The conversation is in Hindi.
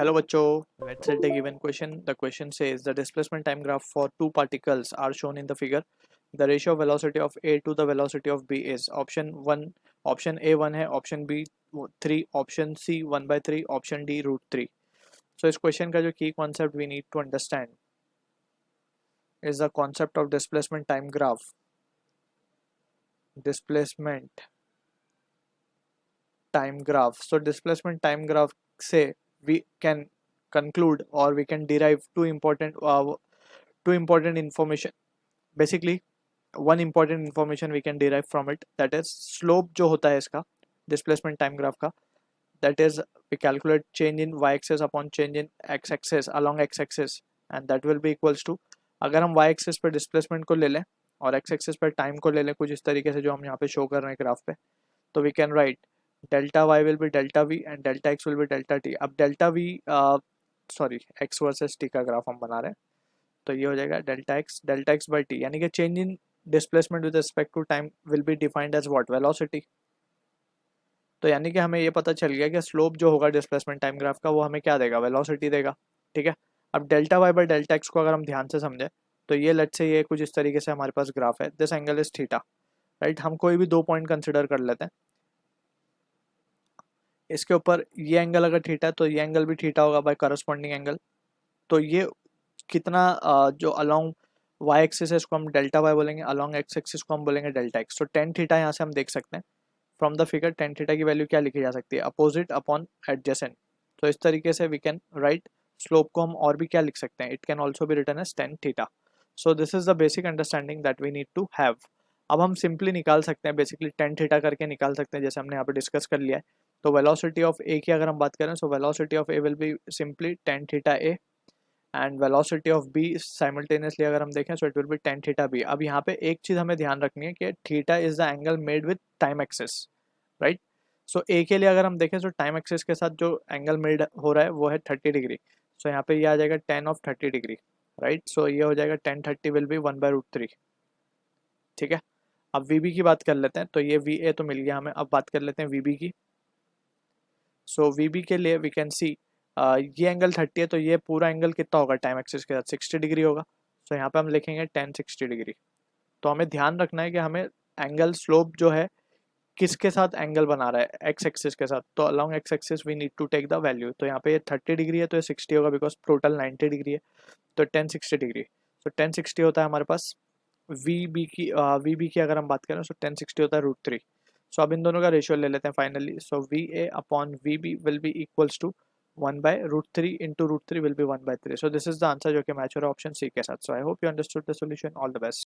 Hello bachcho, let's set a given question. The question says the displacement time graph for two particles are shown in the figure. The ratio of velocity of A to the velocity of B is option 1, option A 1 है, option B 3, option C 1 by 3, option D root 3. So इस question का जो key concept we need to understand is the concept of displacement time graph. Displacement time graph. So displacement time graph से we can conclude or we can derive two important information. Basically one important information we can derive from it, that is slope जो होता है इसका displacement time graph का, that is we calculate change in y axis upon change in x axis along x axis and that will be equals to, अगर हम y axis पर displacement को ले लें और x axis पर time को ले लें कुछ इस तरीके से जो हम यहाँ पे शो कर रहे हैं ग्राफ पे, तो we can write delta y will be delta v and delta x will be delta t. अब delta v x versus t का ग्राफ हम बना रहे हैं, तो ये हो जाएगा delta x by t, यानी कि change in displacement with respect to time will be defined as what, velocity. तो यानी कि हमें ये पता चल गया कि स्लोप जो होगा डिस्प्लेसमेंट टाइम ग्राफ का वो हमें क्या देगा, वेलोसिटी देगा. ठीक है. अब delta Y by delta X को अगर हम ध्यान से समझे तो ये लेट्स से ये कुछ इस तरीके से हमारे पास ग्राफ है. This angle is theta, right. हम कोई भी दो पॉइंट कंसिडर कर लेते हैं. इसके ऊपर ये एंगल अगर थीटा है तो ये एंगल भी थीटा होगा बाय करस्पॉन्डिंग एंगल. तो ये कितना जो अलोंग वाई एक्सिस है इसको हम डेल्टा वाई बोलेंगे, अलोंग एक्स एक्सिस को हम बोलेंगे डेल्टा एक्स. तो टेन थीटा यहाँ से हम देख सकते हैं from the figure. Tan theta की वैल्यू क्या लिखी जा सकती है, अपोजिट अपॉन एडजेसेंट. तो इस तरीके से वी कैन राइट स्लोप को हम और भी क्या लिख सकते हैं, it can also be written as tan theta. So this is the basic understanding that we need to have. अब हम सिंपली निकाल सकते हैं, बेसिकली टेन थीटा करके निकाल सकते हैं जैसे हमने यहाँ पे डिस्कस कर लिया है. तो वेलोसिटी ऑफ ए की अगर हम बात करें, so velocity of A will be simply tan theta A and velocity of B simultaneously अगर हम देखें so it will be tan theta B. अब यहाँ पे एक चीज़ हमें ध्यान रखनी है कि theta is the angle made with time axis, right. So A के लिए अगर हम देखें तो टाइम एक्सिस के साथ जो एंगल मेड हो रहा है वो है 30 डिग्री. सो यहाँ पे ये आ जाएगा 10 ऑफ 30 डिग्री, राइट. सो ये हो जाएगा 10 30 विल बी 1/√3. ठीक है. अब वी बी की बात कर लेते हैं. तो ये वी ए तो मिल गया हमें, अब बात कर लेते हैं वी बी की. सो वी बी के लिए वी कैन सी ये एंगल 30 है तो ये पूरा एंगल कितना होगा टाइम एक्सिस के साथ, 60 डिग्री होगा. सो यहाँ पे हम लिखेंगे 10 60 डिग्री. तो हमें ध्यान रखना है कि हमें एंगल स्लोप जो है किसके साथ एंगल बना रहा है, एक्स एक्सिस के साथ. तो along X axis we need to take the value. तो यहाँ पे ये 30 डिग्री है तो ये 60 होगा बिकॉज टोटल 90 डिग्री है. तो 10 60 डिग्री. सो 10 60 होता है हमारे पास वी बी की अगर हम बात करें. सो 10 60 होता है √3. सो अब इन दोनों का रेशियो ले लेते हैं finally. So V A upon V B will be equals to 1/√3 into √3 will be 1/3. So this is the answer जो कि मैच हो रहा है ऑप्शन सी के साथ. So I hope you understood the solution. All the best.